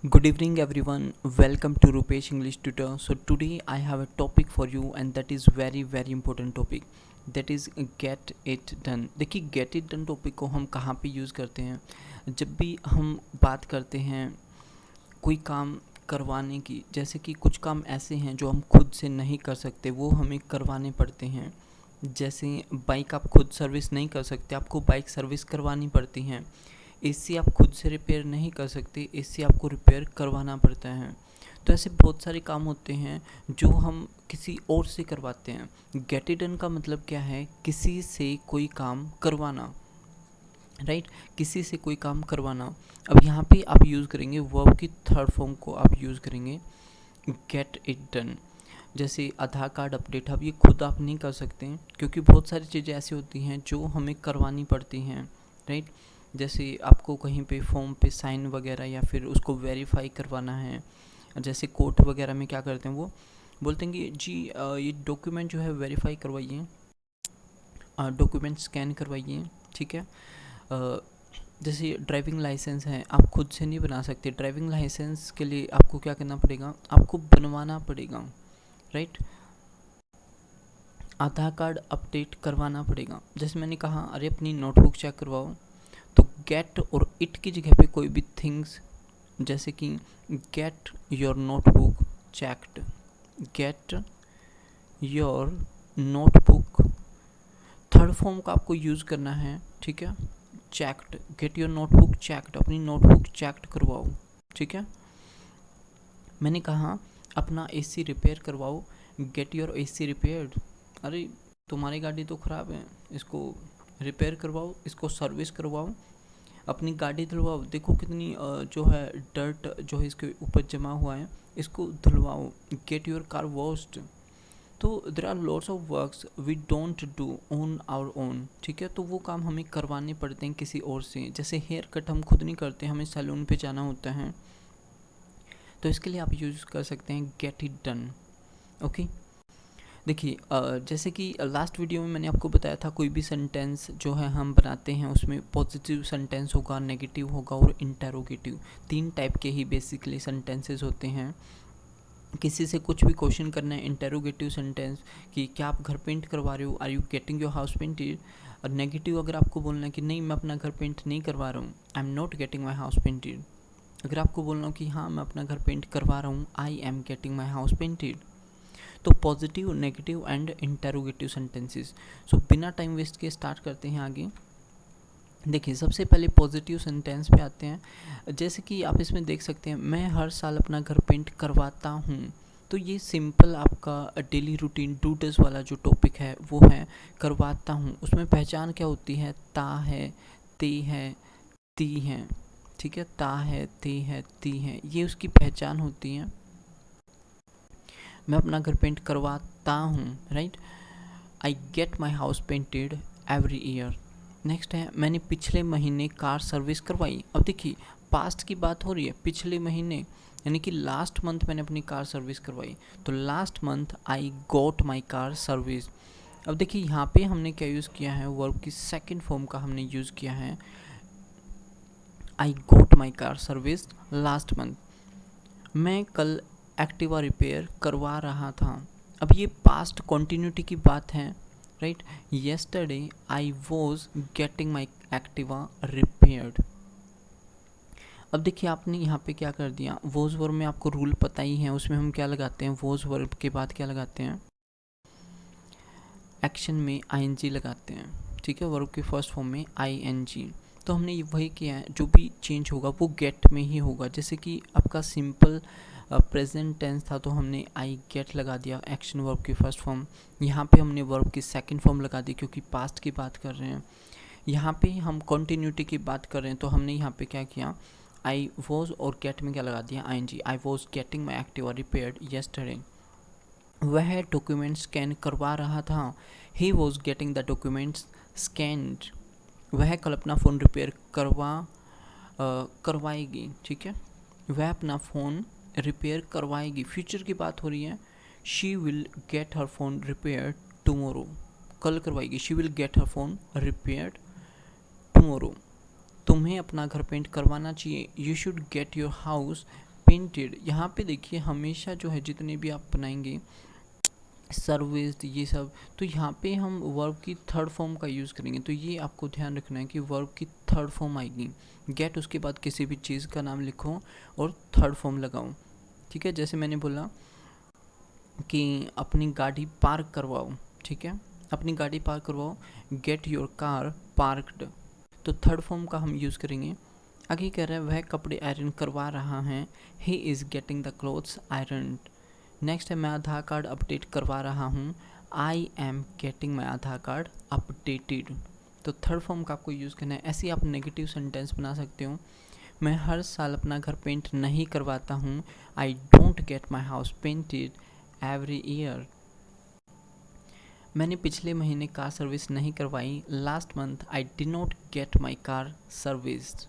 Good evening, everyone. Welcome to Rupesh English Tutor. So today I have a topic for you, and that is very important topic. That is get it done. देखिए get it done topic को हम कहाँ पे use करते हैं? जब भी हम बात करते हैं कोई काम करवाने की, जैसे कि कुछ काम ऐसे हैं जो हम खुद से नहीं कर सकते, वो हमें करवाने पड़ते हैं। जैसे बाइक आप खुद सर्विस नहीं कर सकते, आपको बाइक सर्विस करवानी पड़ती हैं। एसी आप खुद से रिपेयर नहीं कर सकते, एसी आपको रिपेयर करवाना पड़ता है। तो ऐसे बहुत सारे काम होते हैं जो हम किसी और से करवाते हैं। गेट इट डन का मतलब क्या है? किसी से कोई काम करवाना, राइट? किसी से कोई काम करवाना। अब यहाँ पे आप यूज़ करेंगे वर्ब की थर्ड फॉर्म को, आप यूज़ करेंगे गेट इट डन। जैसे आधार कार्ड अपडेट, अब ये खुद आप नहीं कर सकते हैं क्योंकि बहुत सारी चीज़ें ऐसी होती हैं जो हमें करवानी पड़ती हैं, राइट? जैसे आपको कहीं पे फॉर्म पे साइन वगैरह या फिर उसको वेरीफाई करवाना है। जैसे कोर्ट वगैरह में क्या करते हैं, वो बोलते हैं कि जी ये डॉक्यूमेंट जो है वेरीफाई करवाइए, डॉक्यूमेंट स्कैन करवाइए, ठीक है। जैसे ड्राइविंग लाइसेंस है, आप खुद से नहीं बना सकते। ड्राइविंग लाइसेंस के लिए आपको क्या करना पड़ेगा? आपको बनवाना पड़ेगा, राइट? आधार कार्ड अपडेट करवाना पड़ेगा। जैसे मैंने कहा, अरे अपनी नोटबुक चेक करवाओ, तो गेट और इट की जगह पे कोई भी थिंग्स, जैसे कि get your notebook checked, get your notebook third form का आपको यूज़ करना है, ठीक है। Checked, get your notebook checked, अपनी नोटबुक चेक्ड करवाओ, ठीक है। मैंने कहा अपना एसी रिपेयर करवाओ, गेट योर एसी रिपेयर्ड। अरे तुम्हारी गाड़ी तो ख़राब है, इसको रिपेयर करवाओ, इसको सर्विस करवाओ, अपनी गाड़ी धुलवाओ, देखो कितनी जो है डर्ट जो है इसके ऊपर जमा हुआ है, इसको धुलवाओ, गेट योर कार वॉश्ड। तो there are lots of works we don't do on our own, ठीक है। तो वो काम हमें करवाने पड़ते हैं किसी और से। जैसे हेयर कट हम खुद नहीं करते, हमें सैलून पे जाना होता है, तो इसके लिए आप यूज़ कर सकते हैं गेट इट डन, ओके। देखिए जैसे कि लास्ट वीडियो में मैंने आपको बताया था, कोई भी सेंटेंस जो है हम बनाते हैं उसमें पॉजिटिव सेंटेंस होगा, नेगेटिव होगा और इंटेरोगेटिव। 3 टाइप के ही बेसिकली सेंटेंसेस होते हैं। किसी से कुछ भी क्वेश्चन करना है, इंटेरोगेटिव सेंटेंस कि क्या आप घर पेंट करवा रहे हो, are you getting your house painted. और नेगेटिव अगर आपको बोलना है कि नहीं मैं अपना घर पेंट नहीं करवा रहा हूँ, I am not getting my house painted. अगर आपको बोलना हो कि हाँ मैं अपना घर पेंट करवा रहा हूँ, I am getting my house painted. तो positive, negative and interrogative sentences. So बिना टाइम वेस्ट के स्टार्ट करते हैं आगे। देखिए सबसे पहले पॉजिटिव सेंटेंस पे आते हैं। जैसे कि आप इसमें देख सकते हैं, मैं हर साल अपना घर पेंट करवाता हूँ। तो ये सिंपल आपका डेली रूटीन डू डज वाला जो टॉपिक है वो है करवाता हूँ। उसमें पहचान क्या होती है? ता है, ते है, ती है, ठीक है। ता है, ते है, ती है, ये उसकी पहचान होती है। मैं अपना घर पेंट करवाता हूँ, right. I get my house painted every year. Next है, मैंने पिछले महीने कार सर्विस करवाई। अब देखिए पास्ट की बात हो रही है, पिछले महीने यानी कि लास्ट मंथ मैंने अपनी कार सर्विस करवाई, तो last month I got my car service. अब देखिए यहाँ पे हमने क्या यूज़ किया है? वर्ब की सेकंड फॉर्म का हमने यूज़ किया है, I got my car service last month. मैं कल एक्टिवा रिपेयर करवा रहा था। अब ये पास्ट कॉन्टीन्यूटी की बात है, right. Yesterday I was getting my Activa repaired. अब देखिए आपने यहाँ पे क्या कर दिया, वॉज वर्ब में आपको रूल पता ही है, उसमें हम क्या लगाते हैं? वॉज वर्ब के बाद क्या लगाते हैं? एक्शन में आईएनजी लगाते हैं, ठीक है। वर्ब के फर्स्ट फॉर्म में आईएनजी। तो हमने वही किया है, जो भी चेंज होगा वो गेट में ही होगा। जैसे कि आपका सिंपल प्रेजेंट टेंस था, तो हमने आई गेट लगा दिया एक्शन वर्ब की फर्स्ट फॉर्म। यहाँ पे हमने वर्ब की सेकंड फॉर्म लगा दी क्योंकि पास्ट की बात कर रहे हैं। यहाँ पे हम कॉन्टीन्यूटी की बात कर रहे हैं, तो हमने यहाँ पे क्या किया? आई वॉज और गेट में क्या लगा दिया? I N G. I was getting my Activa repaired yesterday. वह डॉक्यूमेंट स्कैन करवा रहा था, he was getting the documents scanned. वह कल अपना फ़ोन रिपेयर करवाएगी, ठीक है। वह अपना फ़ोन रिपेयर करवाएगी, फ्यूचर की बात हो रही है। She will get her phone repair tomorrow, कल करवाएगी। She will get her phone repaired tomorrow. तुम्हें अपना घर पेंट करवाना चाहिए, you should get your house painted, यहाँ पे देखिए हमेशा जो है जितने भी आप बनाएंगे सर्विस्ड ये सब, तो यहाँ पे हम वर्ब की थर्ड फॉर्म का यूज़ करेंगे। तो ये आपको ध्यान रखना है कि वर्ब की थर्ड फॉर्म आएगी। गेट उसके बाद किसी भी चीज़ का नाम लिखो और थर्ड फॉर्म लगाओ, ठीक है। जैसे मैंने बोला कि अपनी गाड़ी पार्क करवाओ, ठीक है, अपनी गाड़ी पार्क करवाओ, गेट योर कार पार्क्ड, तो थर्ड फॉर्म का हम यूज़ करेंगे। आगे कह रहा है वह कपड़े आयरन करवा रहा है, he is getting the clothes iron. Next है मैं आधार कार्ड अपडेट करवा रहा हूँ, I am getting my Aadhaar card updated. तो थर्ड फॉर्म का आपको यूज़ करना है। ऐसे ही आप नेगेटिव सेंटेंस बना सकते हो। मैं हर साल अपना घर पेंट नहीं करवाता हूँ, I don't get my house painted every year. मैंने पिछले महीने कार सर्विस नहीं करवाई, last month I did not get my car serviced.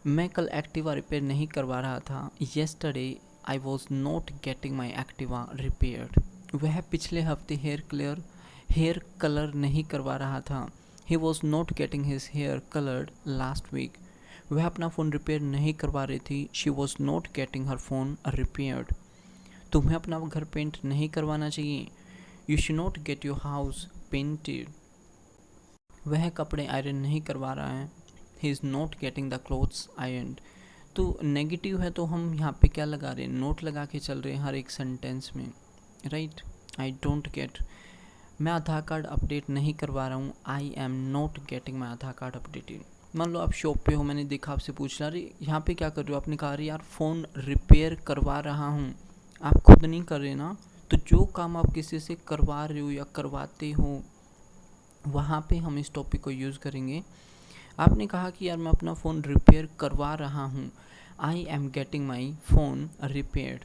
मैं कल एक्टिवा रिपेयर नहीं करवा रहा था, yesterday I was not getting my Activa repaired. वह पिछले हफ्ते हेयर कलर नहीं करवा रहा था, he was not getting his hair coloured last week. वह अपना फ़ोन रिपेयर नहीं करवा रही थी, she was not getting her phone repaired. तुम्हें अपना घर पेंट नहीं करवाना चाहिए, you should not gate your house painted. वह कपड़े आयरन नहीं करवा रहा है, he is not getting the clothes iron. तो नेगेटिव है तो हम यहाँ पे क्या लगा रहे हैं, नोट लगा के चल रहे हैं हर एक सेंटेंस में, राइट। आई डोंट गेट, मैं आधार कार्ड अपडेट नहीं करवा रहा हूँ, I am not getting my Aadhaar card updated. मान लो आप शॉप पे हो, मैंने देखा आपसे पूछ रहा, अरे यहाँ पे क्या कर रहे हो, आपने कहा अरे यार फ़ोन रिपेयर करवा रहा हूँ, आप खुद नहीं कर रहे ना। तो जो काम आप किसी से करवा रहे हो या करवाते हो, वहाँ पे हम इस टॉपिक को यूज़ करेंगे। आपने कहा कि यार मैं अपना फ़ोन रिपेयर करवा रहा हूँ, I am getting my phone repaired,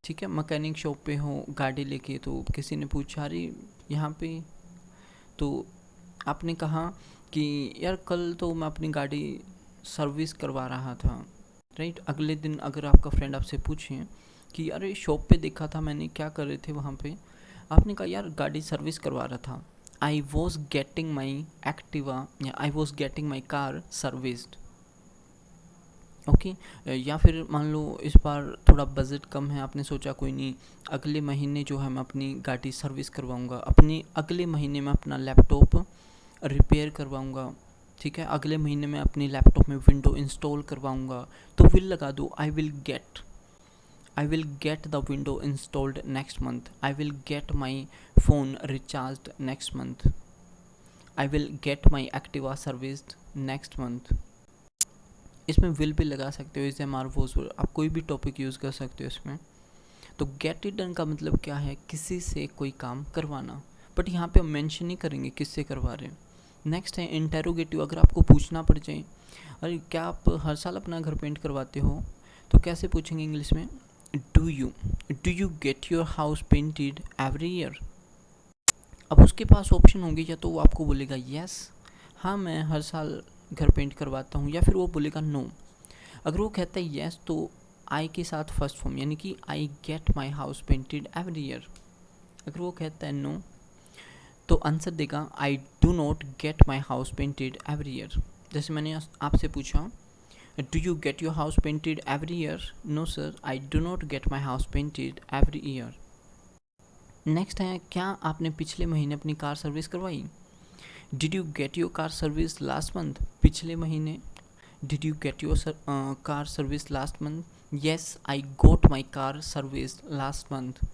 ठीक है। मैकेनिक शॉप पे हो गाड़ी लेके, तो किसी ने पूछा अरे यहाँ पे, तो आपने कहा कि यार कल तो मैं अपनी गाड़ी सर्विस करवा रहा था, राइट। अगले दिन अगर आपका फ्रेंड आपसे पूछे कि अरे शॉप पे देखा था मैंने, क्या कर रहे थे वहाँ पे, आपने कहा यार गाड़ी सर्विस करवा रहा था, I was getting my Activa या I was getting my car serviced, okay. या फिर मान लो इस बार थोड़ा बजट कम है, आपने सोचा कोई नहीं अगले महीने जो है मैं अपनी गाड़ी सर्विस करवाऊँगा, अपनी अगले महीने में अपना लैपटॉप रिपेयर करवाऊँगा, ठीक है, अगले महीने में अपनी लैपटॉप में विंडो इंस्टॉल करवाऊँगा, तो विल लगा दो, I will get the window installed next month, I will get my phone recharged next month, I will get my Activa serviced next month. इसमें विल भी लगा सकते हो, इसे मार्वोज, आप कोई भी टॉपिक यूज़ कर सकते हो इसमें। तो गेट इट डन का मतलब क्या है, किसी से कोई काम करवाना, बट यहाँ पे हम मेंशन नहीं करेंगे किससे करवा रहे हैं। नेक्स्ट है इंटेरोगेटिव, अगर आपको पूछना पड़ जाए अरे क्या आप हर साल अपना घर पेंट करवाते हो, तो कैसे पूछेंगे इंग्लिश में, do you get your house painted every year. अब उसके पास ऑप्शन होंगे, या तो वो आपको बोलेगा यस, हाँ मैं हर साल घर पेंट करवाता हूँ, या फिर वो बोलेगा नो। अगर वो कहता है यस तो आई के साथ फर्स्ट फॉर्म, यानी कि I get my house painted every year. अगर वो कहता है नो तो आंसर देगा I do not get my house painted every year. जैसे मैंने आपसे पूछा do you get your house painted every year, no sir I do not get my house painted every year. Next है क्या आपने पिछले महीने अपनी कार सर्विस करवाई, did you get your car service last month, पिछले महीने did you get your car service last month, yes I got my car service last month.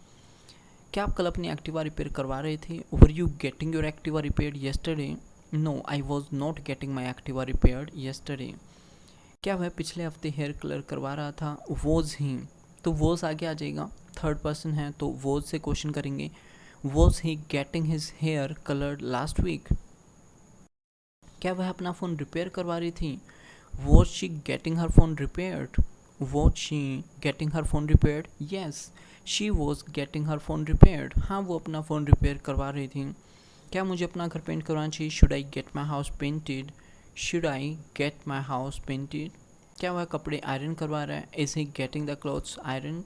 क्या आप कल अपनी एक्टिवा रिपेयर करवा रहे थे, were you getting your Activa repaired yesterday, no I was not getting my Activa repaired yesterday. क्या वह पिछले हफ्ते हेयर कलर करवा रहा था, वॉज ही, तो वॉज आगे आ जाएगा, थर्ड पर्सन है तो वॉज से क्वेश्चन करेंगे, was he getting his hair coloured last week. क्या वह अपना फ़ोन रिपेयर करवा रही थी, was she getting her phone repaired, was she getting her phone repaired, yes she was getting her phone repaired, हाँ वो अपना फ़ोन रिपेयर करवा रही थी। क्या मुझे अपना घर पेंट करवाना चाहिए, should I get my house painted, should I get my house painted. क्या वह कपड़े आयरन करवा रहा है, is he getting the clothes iron.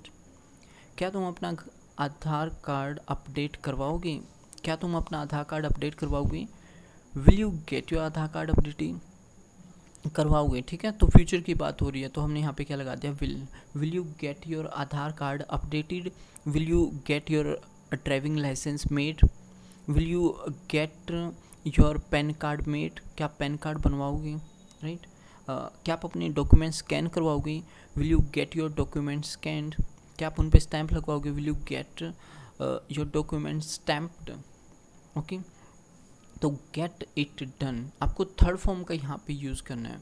क्या तुम अपना आधार कार्ड अपडेट करवाओगे, क्या तुम अपना आधार कार्ड अपडेट करवाओगे, will you get your Aadhaar card updated. करवाओगे, ठीक है। तो फ्यूचर की बात हो रही है तो हमने यहाँ पे क्या लगा दिया, will you get your Aadhaar card updated, will you get your driving licence made, will you get your PAN card made, क्या पैन कार्ड बनवाओगे, राइट। क्या आप अपने डॉक्यूमेंट स्कैन करवाओगे, will you get your document scanned, क्या आप उन पर स्टैंप लगवाओगे, will you get your document stamped, okay. तो गेट इट डन आपको थर्ड फॉर्म का यहाँ पे यूज़ करना है।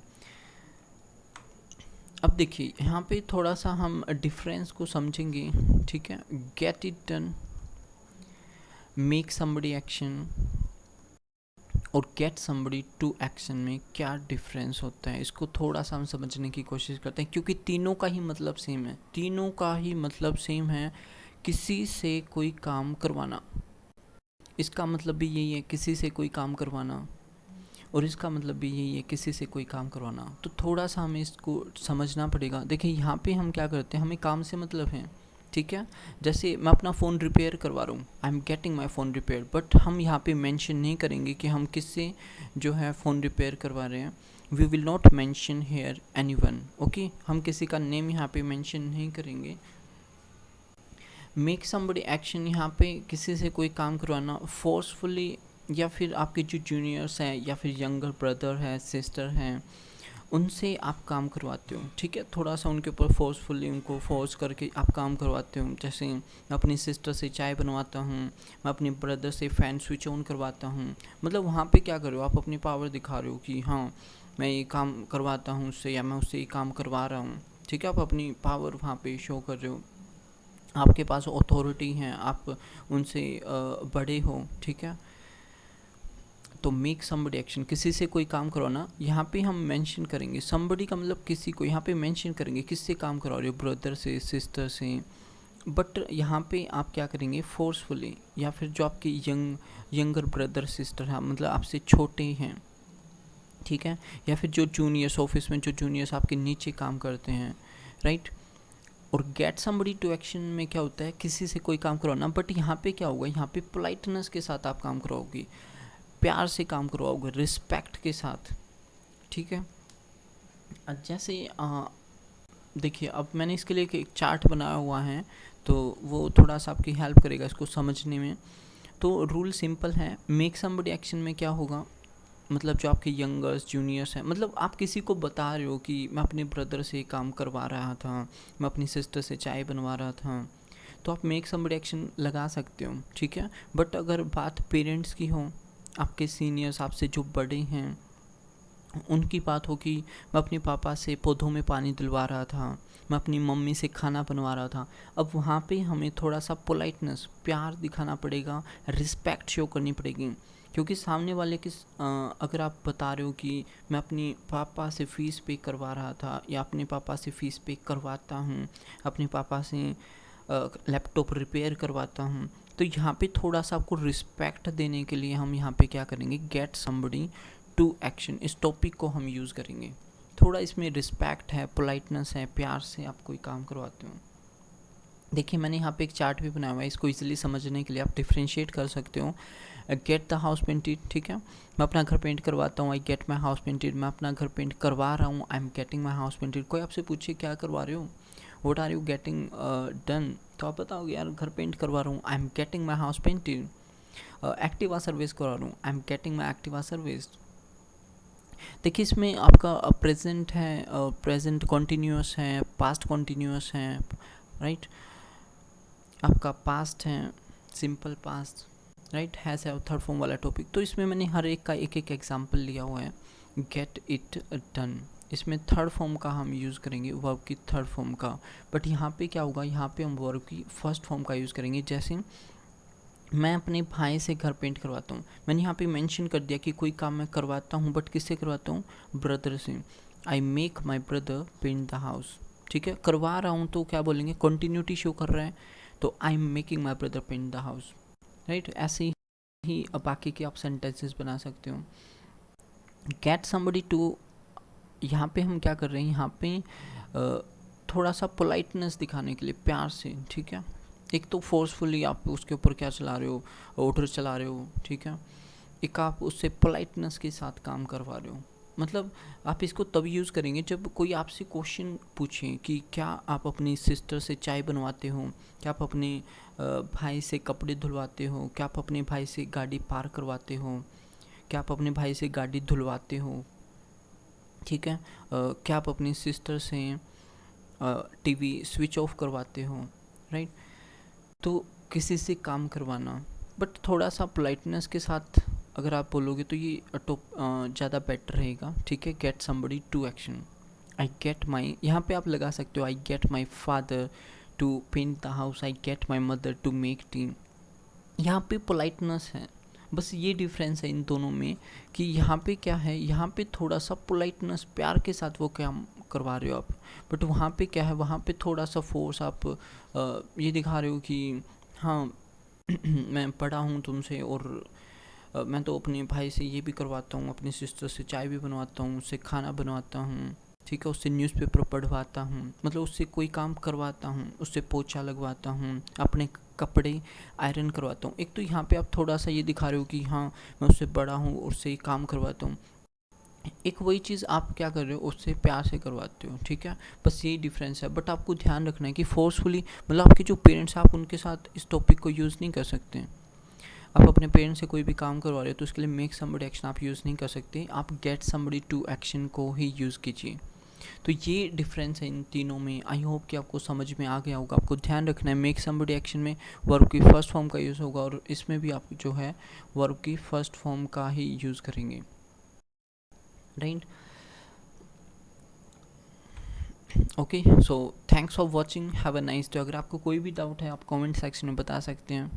अब देखिए यहाँ पे थोड़ा सा हम डिफरेंस को समझेंगे, ठीक है। Gate it done, make somebody action और गेट समबडी टू एक्शन में क्या डिफरेंस होता है, इसको थोड़ा सा हम समझने की कोशिश करते हैं, क्योंकि तीनों का ही मतलब सेम है, तीनों का ही मतलब सेम है, किसी से कोई काम करवाना, इसका मतलब भी यही है किसी से कोई काम करवाना, और इसका मतलब भी यही है किसी से कोई काम करवाना। तो थोड़ा सा हमें इसको समझना पड़ेगा। देखिए यहाँ पे हम क्या करते हैं, हमें काम से मतलब है, ठीक है। जैसे मैं अपना फ़ोन रिपेयर करवा रहा हूँ, I am getting my phone repair, but हम यहाँ पे मेंशन नहीं करेंगे कि हम किससे जो है फ़ोन रिपेयर करवा रहे हैं। We will not mention here anyone, okay. हम किसी का नेम यहाँ पे मेंशन नहीं करेंगे। मेक समबडी एक्शन, यहाँ पे किसी से कोई काम करवाना फोर्सफुली, या फिर आपके जो जूनियर्स हैं या फिर यंगर ब्रदर है सिस्टर हैं उनसे आप काम करवाते हो, ठीक है। थोड़ा सा उनके ऊपर फोर्सफुली उनको फोर्स करके आप काम करवाते हो। जैसे मैं अपनी सिस्टर से चाय बनवाता हूँ, मैं अपने ब्रदर से फ़ैन स्विच ऑन करवाता हूँ। मतलब वहाँ पे क्या कर रहे हो, आप अपनी पावर दिखा रहे हो कि हाँ मैं ये काम करवाता हूँ उससे, या मैं उससे ये काम करवा रहा हूँ, ठीक है। आप अपनी पावर वहाँ पे शो कर रहे हो, आपके पास अथॉरिटी है, आप उनसे बड़े हो, ठीक है। तो मेक समबडी एक्शन, किसी से कोई काम करवाना, यहाँ पे हम मेंशन करेंगे समबडी का मतलब किसी को, यहाँ पे मेंशन करेंगे किससे काम करवा रहे हो, ब्रदर से सिस्टर से, बट यहाँ पे आप क्या करेंगे फोर्सफुली, या फिर जो आपके यंगर ब्रदर सिस्टर है, मतलब आपसे छोटे हैं, ठीक है, या फिर जो जूनियर्स ऑफिस में जो जूनियर्स आपके नीचे काम करते हैं, राइट। और गेट समबडी टू एक्शन में क्या होता है, किसी से कोई काम करवाना, बट यहाँ पे क्या होगा, यहाँ पे पोलाइटनेस के साथ आप काम करवाओगे, प्यार से काम करवाओगे, रिस्पेक्ट के साथ, ठीक है। जैसे देखिए अब मैंने इसके लिए एक चार्ट बनाया हुआ है, तो वो थोड़ा सा आपकी हेल्प करेगा इसको समझने में। तो रूल सिंपल है, मेक समबडी एक्शन में क्या होगा, मतलब जो आपके यंगर्स जूनियर्स हैं, मतलब आप किसी को बता रहे हो कि मैं अपने ब्रदर से काम करवा रहा था, मैं अपनी सिस्टर से चाय बनवा रहा था, तो आप मेक समबडी एक्शन लगा सकते हो, ठीक है। बट अगर बात पेरेंट्स की हो, आपके सीनियर्स आपसे जो बड़े हैं उनकी बात हो कि मैं अपने पापा से पौधों में पानी दिलवा रहा था, मैं अपनी मम्मी से खाना बनवा रहा था, अब वहाँ पे हमें थोड़ा सा पोलाइटनेस प्यार दिखाना पड़ेगा, रिस्पेक्ट शो करनी पड़ेगी, क्योंकि सामने वाले के अगर आप बता रहे हो कि मैं अपनी पापा से फ़ीस पे करवा रहा था, या अपने पापा से फ़ीस पे करवाता हूँ, अपने पापा से लैपटॉप रिपेयर करवाता हूँ, तो यहाँ पे थोड़ा सा आपको रिस्पेक्ट देने के लिए हम यहाँ पे क्या करेंगे, गेट समबडी टू एक्शन, इस टॉपिक को हम यूज़ करेंगे। थोड़ा इसमें रिस्पेक्ट है, पोलाइटनेस है, प्यार से आप कोई काम करवाते हो। देखिए मैंने यहाँ पे एक चार्ट भी बनाया हुआ है, इसको इजीली समझने के लिए आप डिफ्रेंशिएट कर सकते हो। गेट द हाउस पेंटेड, ठीक है, मैं अपना घर पेंट करवाता हूँ, I get my house painted, मैं अपना घर पेंट करवा रहा हूँ, I am getting my house painted. कोई आपसे पूछे क्या करवा रहे हो, what are you getting done, तो आप बताओगे यार घर पेंट करवा रहा हूँ, I am getting my house painted. Activa service करवा रहा हूँ, I am getting my Activa service. देखिए इसमें आपका प्रेजेंट है, प्रेजेंट कॉन्टीन्यूअस है, पास्ट कॉन्टीन्यूअस है, राइट। आपका पास्ट है, सिंपल पास्ट, राइट, हैज़ है थर्ड फॉर्म वाला टॉपिक। तो इसमें मैंने हर एक का एक एक एग्जांपल लिया हुआ है। गेट इट डन, इसमें थर्ड फॉर्म का हम यूज़ करेंगे, वर्ब की थर्ड फॉर्म का, बट यहाँ पे क्या होगा, यहाँ पे हम वर्ब की फर्स्ट फॉर्म का यूज़ करेंगे। जैसे मैं अपने भाई से घर पेंट करवाता हूँ, मैंने यहाँ पे मेंशन कर दिया कि कोई काम मैं करवाता हूँ, बट किससे करवाता हूँ, ब्रदर से। I make my brother paint the house, ठीक है, करवा रहा हूँ तो क्या बोलेंगे, कंटिन्यूटी शो कर रहा है, तो I am making my brother paint the house, right. ऐसे ही बाकी के आप सेंटेंसेस बना सकते हो। गेट समबडी टू, यहाँ पे हम क्या कर रहे हैं, यहाँ पे थोड़ा सा पोलाइटनेस दिखाने के लिए, प्यार से, ठीक है। एक तो फोर्सफुली आप उसके ऊपर क्या चला रहे हो, ऑर्डर चला रहे हो, ठीक है। एक आप उससे पोलाइटनेस के साथ काम करवा रहे हो, मतलब आप इसको तब यूज़ करेंगे जब कोई आपसे क्वेश्चन पूछे कि क्या आप अपनी सिस्टर से चाय बनवाते हो, क्या आप अपने भाई से कपड़े धुलवाते हो, क्या आप अपने भाई से गाड़ी पार करवाते हो, क्या आप अपने भाई से गाड़ी धुलवाते हो, ठीक है, क्या आप अपनी सिस्टर से टीवी स्विच ऑफ करवाते हो, राइट। तो किसी से काम करवाना, बट थोड़ा सा पोलाइटनेस के साथ अगर आप बोलोगे तो ये ज़्यादा बेटर रहेगा, ठीक है। Get somebody to action, I get my, यहाँ पे आप लगा सकते हो I get my father to paint the house, I get my mother to make tea. यहाँ पे पोलाइटनेस है, बस ये डिफरेंस है इन दोनों में कि यहाँ पे क्या है, यहाँ पे थोड़ा सा पोलाइटनेस प्यार के साथ वो काम करवा रहे हो आप, बट वहाँ पे क्या है, वहाँ पे थोड़ा सा फोर्स आप ये दिखा रहे हो कि हाँ मैं बड़ा हूँ तुमसे और मैं तो अपने भाई से ये भी करवाता हूँ, अपनी सिस्टर से चाय भी बनवाता हूँ, उससे खाना बनवाता हूँ, ठीक है, उससे न्यूज़पेपर पढ़वाता हूँ, मतलब उससे कोई काम करवाता हूँ, उससे पोछा लगवाता हूँ, अपने कपड़े आयरन करवाता हूँ। एक तो यहाँ पे आप थोड़ा सा ये दिखा रहे हो कि हाँ मैं उससे बड़ा हूँ, उससे काम करवाता हूँ। एक वही चीज़ आप क्या कर रहे हो, उससे प्यार से करवाते हो, ठीक है, बस यही डिफरेंस है। बट आपको ध्यान रखना है कि फोर्सफुली, मतलब आपके जो पेरेंट्स हैं आप उनके साथ इस टॉपिक को यूज़ नहीं कर सकते। आप अपने पेरेंट्स से कोई भी काम करवा रहे हो तो उसके लिए मेक समबडी एक्शन आप यूज़ नहीं कर सकते, आप गेट समबडी टू एक्शन को ही यूज़ कीजिए। तो ये डिफरेंस है इन तीनों में। आई होप कि आपको समझ में आ गया होगा। आपको ध्यान रखना है मेक समबडी एक्शन में वर्ब की फर्स्ट फॉर्म का यूज़ होगा और इसमें भी आप जो है वर्ब की फर्स्ट फॉर्म का ही यूज़ करेंगे, right. Okay, so thanks for watching, have a nice day. अगर आपको कोई भी डाउट है आप कमेंट सेक्शन में बता सकते हैं।